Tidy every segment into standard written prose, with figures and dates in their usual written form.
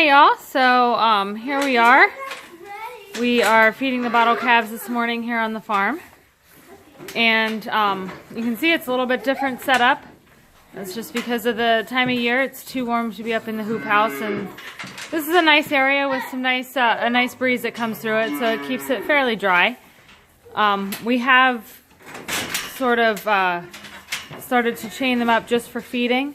Hi y'all, so here we are. We are feeding the bottle calves this morning here on the farm. And you can see it's a little bit different setup. That's just because of the time of year. It's too warm to be up in the hoop house, and this is a nice area with some nice a nice breeze that comes through it, so it keeps it fairly dry. We have sort of started to chain them up just for feeding.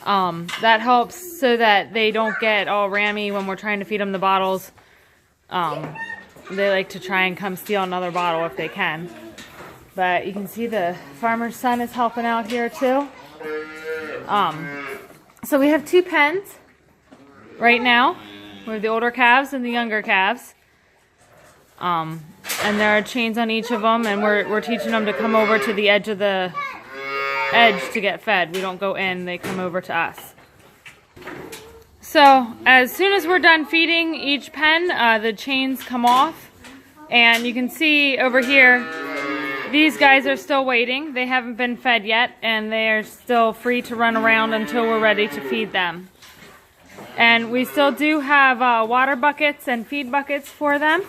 That helps so that they don't get all rammy when we're trying to feed them the bottles. They like to try and come steal another bottle if they can. But you can see the farmer's son is helping out here too. So we have two pens right now. We have the older calves and the younger calves. And there are chains on each of them, and we're teaching them to come over to the edge to get fed. We don't go in, they come over to us. So as soon as we're done feeding each pen, the chains come off, and you can see over here these guys are still waiting. They haven't been fed yet, and they are still free to run around until we're ready to feed them. And we still do have water buckets and feed buckets for them.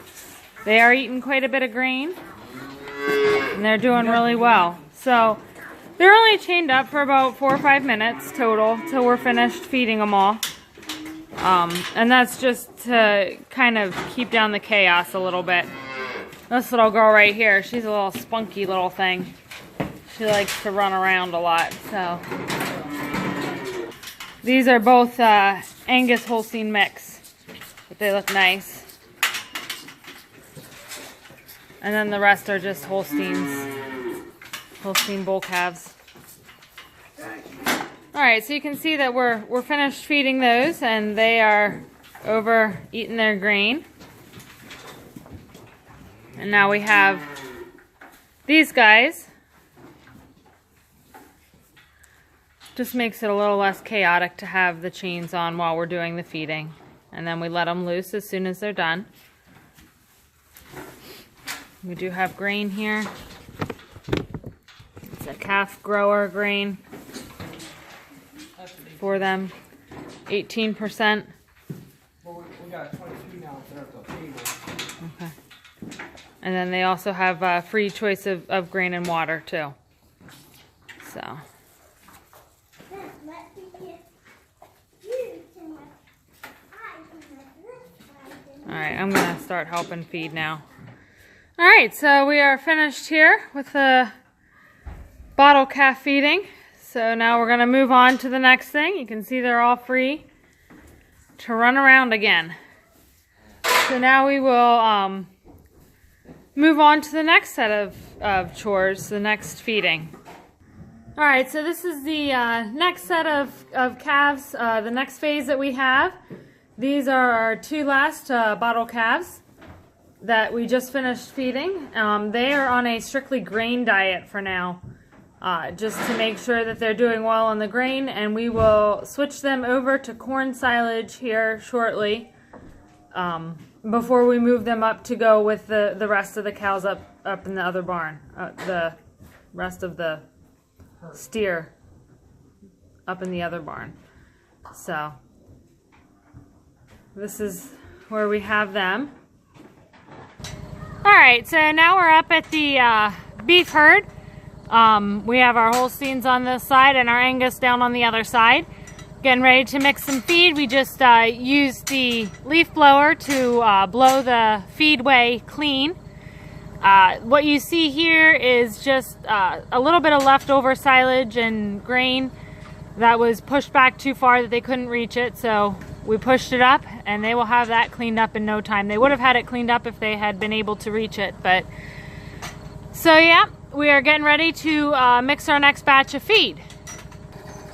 They are eating quite a bit of grain, and they're doing really well. So they're only chained up for about 4 or 5 minutes total till we're finished feeding them all. And that's just to kind of keep down the chaos a little bit. This little girl right here, she's a little spunky little thing. She likes to run around a lot, so. These are both Angus Holstein mix, but they look nice. And then the rest are just Holstein bull calves. Alright, so you can see that we're finished feeding those, and they are over eating their grain. And now we have these guys. Just makes it a little less chaotic to have the chains on while we're doing the feeding. And then we let them loose as soon as they're done. We do have grain here. It's a calf grower grain for them. 18%. Well, we got 22 now there at the table. Okay. And then they also have free choice of grain and water too. So. Alright, I'm going to start helping feed now. Alright, so we are finished here with the bottle calf feeding. So now we're going to move on to the next thing. You can see they're all free to run around again. So now we will move on to the next set of chores, the next feeding. Alright, so this is the next set of calves, the next phase that we have. These are our two last bottle calves that we just finished feeding. They are on a strictly grain diet for now, just to make sure that they're doing well on the grain, and we will switch them over to corn silage here shortly. Before we move them up to go with the rest of the cows up in the other barn. The rest of the steer up in the other barn. So, this is where we have them. Alright, so now we're up at the beef herd. We have our Holsteins on this side and our Angus down on the other side. Getting ready to mix some feed. We just used the leaf blower to blow the feedway clean. What you see here is just a little bit of leftover silage and grain that was pushed back too far that they couldn't reach it, so we pushed it up, and they will have that cleaned up in no time. They would have had it cleaned up if they had been able to reach it, but so yeah, we are getting ready to mix our next batch of feed.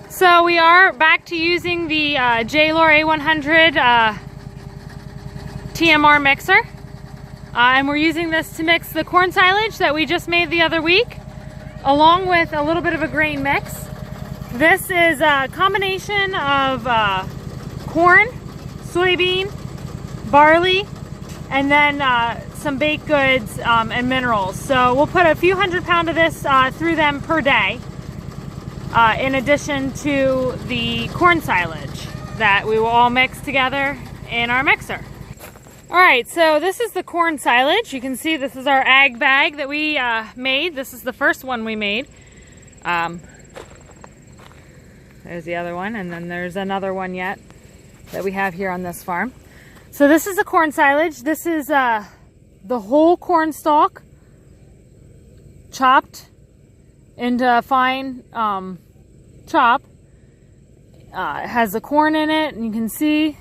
So we are back to using the J-Lore A100 TMR mixer. And we're using this to mix the corn silage that we just made the other week, along with a little bit of a grain mix. This is a combination of corn, soybean, barley, and then some baked goods and minerals. So we'll put a few 100 pounds of this through them per day. In addition to the corn silage. that we will all mix together in our mixer. All right, so this is the corn silage. You can see this is our ag bag that we made. This is the first one we made. There's the other one, and then there's another one yet that we have here on this farm. So this is the corn silage. This is the whole corn stalk chopped into fine chop. It has the corn in it, and you can see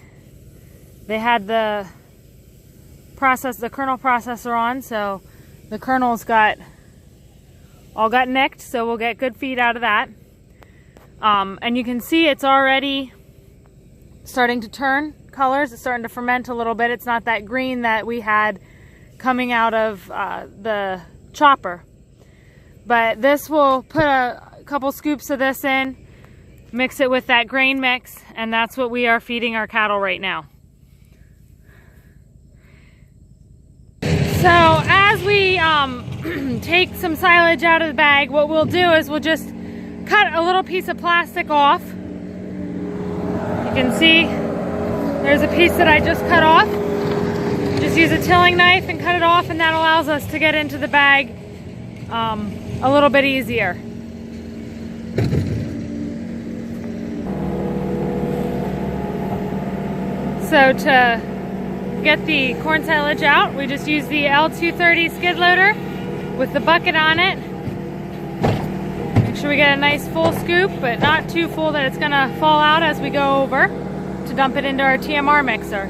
they had the kernel processor on, so the kernels all got nicked, so we'll get good feed out of that. And you can see it's already starting to turn colors. It's starting to ferment a little bit. It's not that green that we had coming out of the chopper. But this, will put a couple scoops of this in, mix it with that grain mix, and that's what we are feeding our cattle right now. So as we take some silage out of the bag, what we'll do is we'll just cut a little piece of plastic off. You can see there's a piece that I just cut off. Just use a tilling knife and cut it off, and that allows us to get into the bag a little bit easier. So to get the corn silage out, we just use the L230 skid loader with the bucket on it. Make sure we get a nice full scoop, but not too full that it's gonna fall out as we go over to dump it into our TMR mixer.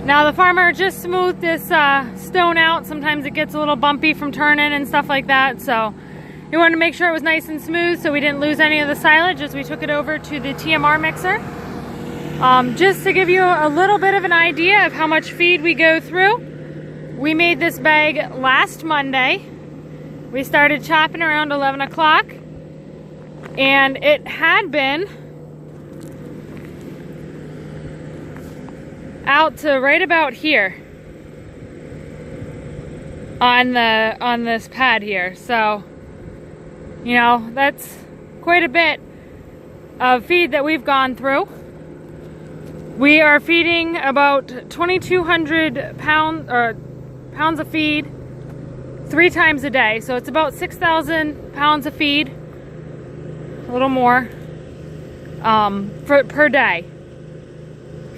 Now the farmer just smoothed this stone out. Sometimes it gets a little bumpy from turning and stuff like that, so we wanted to make sure it was nice and smooth so we didn't lose any of the silage as we took it over to the TMR mixer. Just to give you a little bit of an idea of how much feed we go through, we made this bag last Monday. We started chopping around 11 o'clock, and it had been out to right about here on this pad here. So, you know, that's quite a bit of feed that we've gone through. We are feeding about 2,200 pounds of feed 3 times a day. So it's about 6,000 pounds of feed, a little more, per day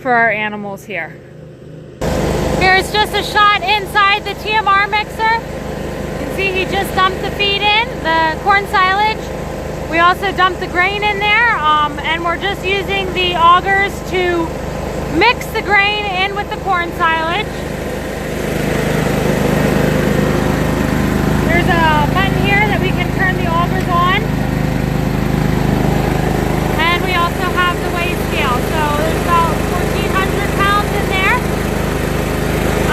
for our animals here. Here's just a shot inside the TMR mixer. You can see he just dumped the feed in, the corn silage. We also dumped the grain in there, and we're just using the augers to mix the grain in with the corn silage. There's a button here that we can turn the augers on. And we also have the weigh scale. So there's about 1,400 pounds in there.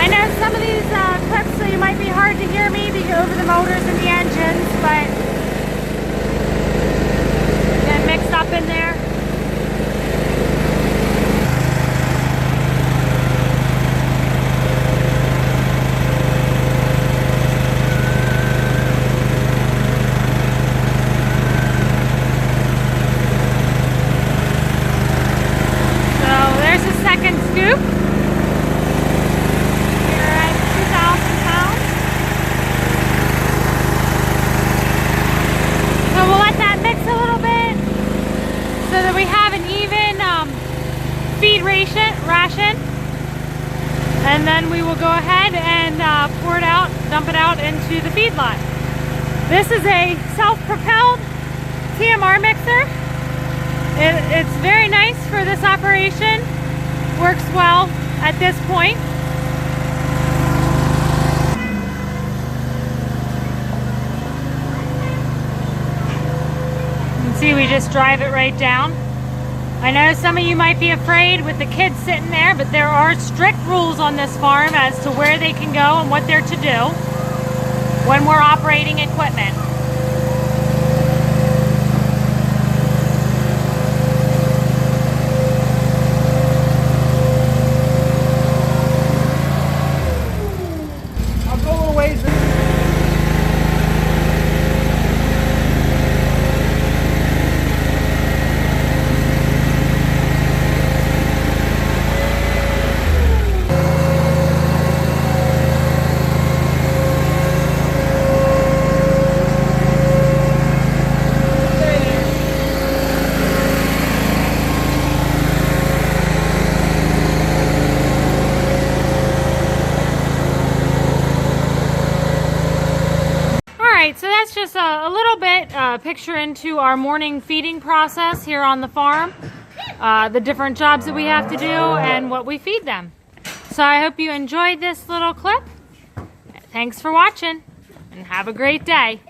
I know some of these clips, so you might be hard to hear me over the motors and the engines, but they're mixed up in there. Ration, and then we will go ahead and pour it out, dump it out into the feedlot. This is a self-propelled TMR mixer. It's very nice for this operation, works well at this point. You can see we just drive it right down. I know some of you might be afraid with the kids sitting there, but there are strict rules on this farm as to where they can go and what they're to do when we're operating equipment. I'll go a little ways. right, so that's just a little bit picture into our morning feeding process here on the farm. The different jobs that we have to do and what we feed them. So I hope you enjoyed this little clip. Thanks for watching and have a great day.